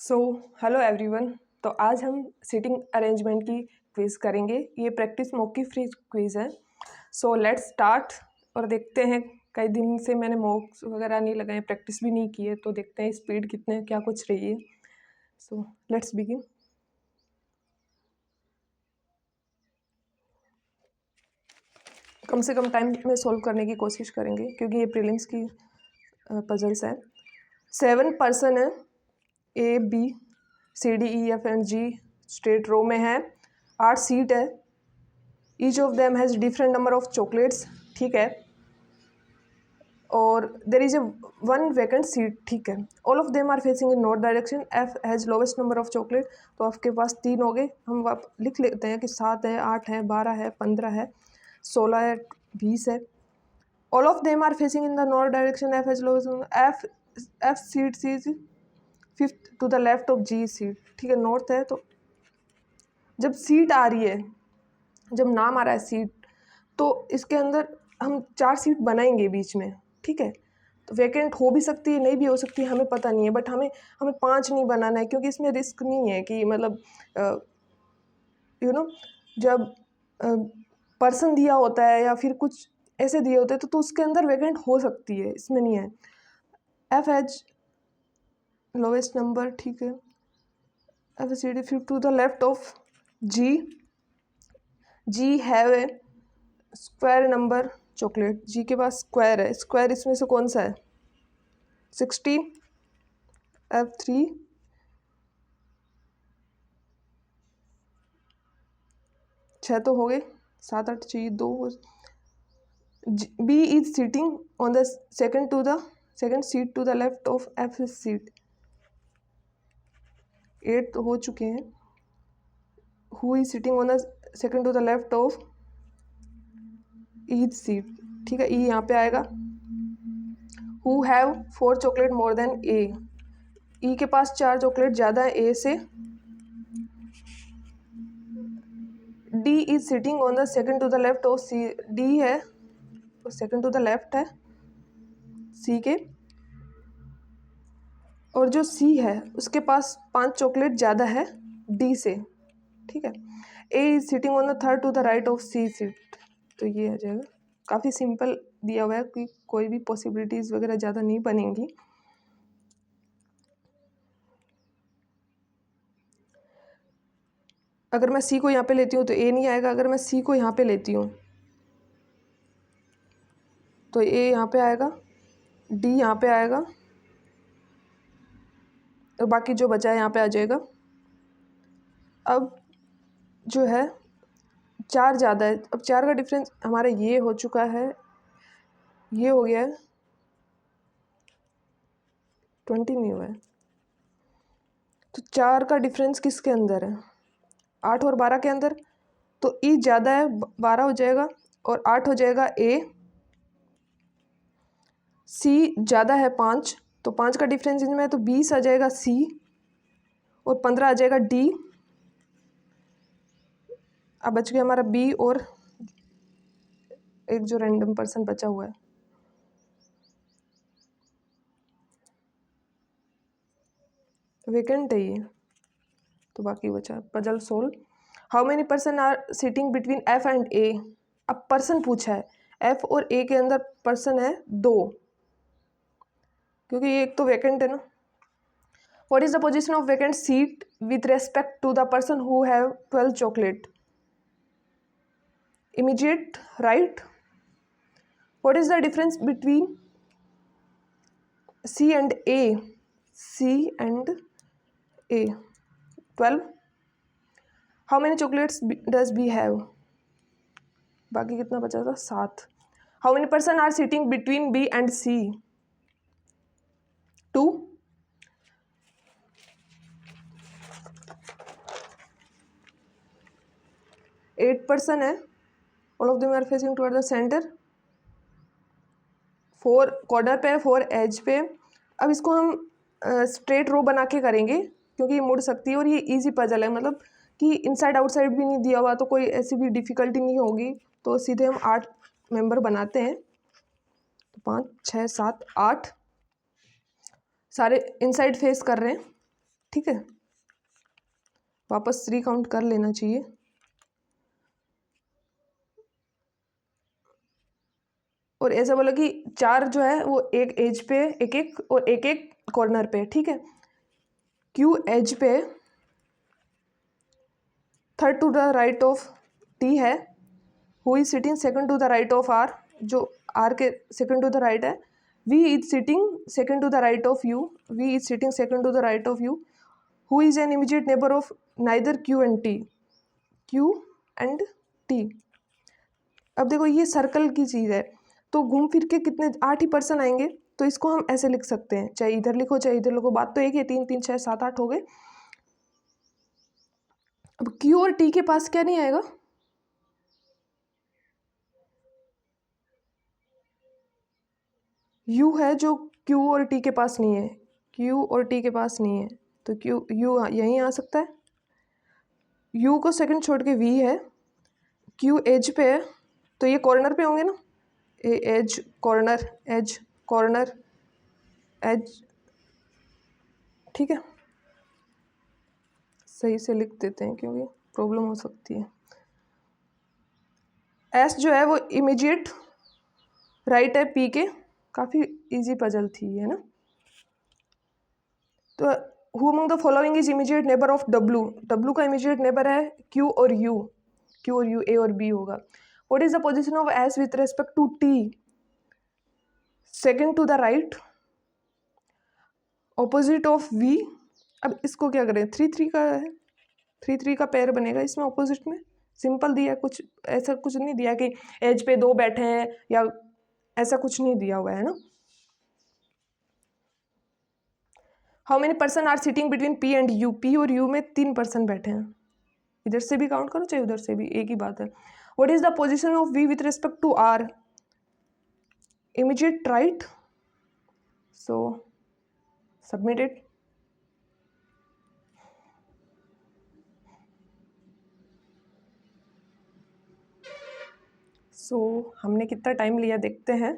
So hello everyone. तो आज हम सीटिंग अरेंजमेंट की क्विज़ करेंगे। ये प्रैक्टिस मॉक की फ्री क्विज़ है। सो लेट्स स्टार्ट और देखते हैं। कई दिन से मैंने मॉक्स वगैरह नहीं लगाए, प्रैक्टिस भी नहीं की है, तो देखते हैं स्पीड कितने क्या कुछ रही है। So let's begin. कम से कम टाइम में सॉल्व करने की कोशिश करेंगे क्योंकि ये प्रीलिम्स की पजल्स है। 7 पर्सन है, A B C D E F and G straight row में है। 8 सीट है। Each of them has different number of chocolates, ठीक है। और there is a 1 vacant seat, ठीक है। All of them are facing in north direction. F has lowest number of chocolate. तो आपके पास 3 हो गए। हम आप लिख लेते हैं कि 7 है, 8 है, 12 है, 15 है, 16 है, 20 है। All of them are facing in the north direction. F has lowest. F seat C is 5th to the left of G seat, ठीक है। नॉर्थ है, तो जब सीट आ रही है, जब नाम आ रहा है सीट, तो इसके अंदर हम 4 सीट बनाएंगे बीच में, ठीक है। तो वैकेंट हो भी सकती है, नहीं भी हो सकती है, हमें पता नहीं है, बट हमें 5 नहीं बनाना है क्योंकि इसमें रिस्क नहीं है कि मतलब जब पर्सन दिया होता है या फिर कुछ ऐसे दिए होते हैं तो उसके अंदर वैकेंट हो सकती है, इसमें नहीं है। एफ एच लोवेस्ट नंबर, ठीक है। F C D 5th to the left of G. G have a square number chocolate. G के पास स्क्वायर है। स्क्वायर इसमें से कौन सा है? 16। F3 6 तो हो गए, 7 8 चाहिए, 2। B is sitting on the second seat to the left of F seat. 8 तो हो चुके हैं। Who is sitting on the second to the left of each seat, ठीक है। E यहाँ पे आएगा। Who have 4 chocolate more than A। E के पास 4 चॉकलेट ज़्यादा है A से। D is sitting on the second to the left of C। D है तो सेकेंड टू द लेफ्ट है C के, और जो C है उसके पास 5 चॉकलेट ज़्यादा है D से, ठीक है। A is sitting on the third to the right of C seat. तो ये आ जाएगा। काफ़ी सिंपल दिया हुआ है कि कोई भी पॉसिबिलिटीज़ वगैरह ज़्यादा नहीं बनेंगी। अगर मैं C को यहाँ पे लेती हूँ तो A नहीं आएगा। अगर मैं C को यहाँ पे लेती हूँ तो A यहाँ पे आएगा, D यहाँ पे आएगा, और बाकी जो बचा है यहाँ पे आ जाएगा। अब जो है 4 ज़्यादा है। अब 4 का डिफरेंस हमारा ये हो चुका है, ये हो गया है, 20 नहीं हुआ है। तो 4 का डिफरेंस किसके अंदर है? 8 और 12 के अंदर। तो ई ज़्यादा है, 12 हो जाएगा और 8 हो जाएगा A। C ज़्यादा है 5, तो 5 का डिफरेंस इनमें है, तो 20 आ जाएगा C और 15 आ जाएगा D। अब बच गया हमारा B और एक जो रैंडम पर्सन बचा हुआ है। वेकेंट है ये, तो बाकी बचा। Puzzle solve. How many person are sitting between F and A। अब पर्सन पूछा है, F और A के अंदर पर्सन है 2, क्योंकि ये एक तो वैकेंट है ना। What is the position of vacant seat with respect to the person who have 12 chocolate? Immediate, right. What is the difference between C and A? C and A 12। How many chocolates does B have? बाकी कितना बचा था? 7। How many person are sitting between B and C? 2। 8 person है। All of them are facing toward the centre. 4 corner पे है, 4 as पे। अब इसको हम स्ट्रेट रो बना के करेंगे क्योंकि ये मुड़ सकती है और ये इजी पजल है, मतलब कि इनसाइड आउटसाइड भी नहीं दिया हुआ, तो कोई ऐसी भी डिफ़िकल्टी नहीं होगी। तो सीधे हम 8 मेंबर बनाते हैं। तो 5 6 7 8 सारे इनसाइड फेस कर रहे हैं, ठीक है, वापस रिकाउंट कर लेना चाहिए। और ऐसा बोला कि 4 जो है वो एक एज पे एक एक और एक एक कॉर्नर पे, ठीक है। क्यू एज पे third to the right of T है, who is sitting second to the right of R, जो आर के सेकंड टू द राइट है। V is sitting second to the right of U, V is sitting second to the right of U, who is an immediate neighbour of neither Q and T, Q and T. अब देखो ये circle की चीज़ है, तो घूम फिर के कितने 8 ही पर्सन आएंगे, तो इसको हम ऐसे लिख सकते हैं, चाहे इधर लिखो चाहे इधर लिखो, बात तो एक है। 3 3 6 7 8 हो गए। अब क्यू और टी के पास क्या नहीं आएगा, यू है जो क्यू और टी के पास नहीं है, क्यू और टी के पास नहीं है, तो क्यू यू यहीं आ सकता है। यू को सेकंड छोड़ के वी है, क्यू एज पे है, तो ये कॉर्नर पे होंगे ना, edge corner edge corner edge, ठीक है। सही से लिख देते हैं क्योंकि प्रॉब्लम हो सकती है। एस जो है वो इमीडिएट राइट है पी के, काफ़ी इजी पजल थी है ना। तो who among the following is immediate neighbour of W, W का इमीडिएट नेबर है क्यू और यू, क्यू और यू ए और बी होगा। What is the position of S with respect to T, second to the right opposite of V. अब इसको क्या करें, 3 3 का है, 3 3 का पेयर बनेगा इसमें ऑपोजिट में, सिंपल दिया, कुछ ऐसा कुछ नहीं दिया कि एज पे 2 बैठे हैं या ऐसा कुछ नहीं दिया हुआ है ना। How many person are sitting between P and U, P और यू में 3 पर्सन बैठे हैं, इधर से भी काउंट करो चाहे उधर से भी, एक ही बात है। What is the position of V with respect to R, immediate right, so submitted. So हमने कितना टाइम लिया देखते हैं।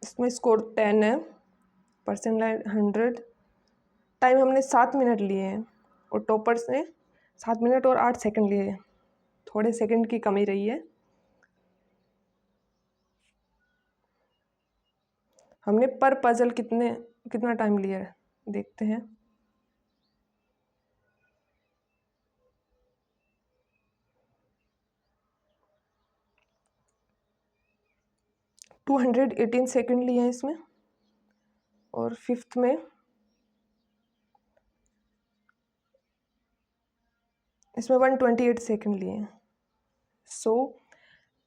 इसमें स्कोर 10 है, परसेंट लाइन 100, टाइम हमने 7 मिनट लिए हैं और टॉपर्स ने 7 मिनट और 8 सेकंड लिए हैं, थोड़े सेकंड की कमी रही है। हमने पर पजल कितना टाइम लिया है देखते हैं। टू 218 सेकंड लिए हैं इसमें, और फिफ्थ में इसमें 128 सेकंड लिए हैं। सो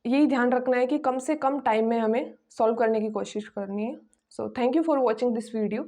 यही ध्यान रखना है कि कम से कम टाइम में हमें सॉल्व करने की कोशिश करनी है। So thank you for watching this video.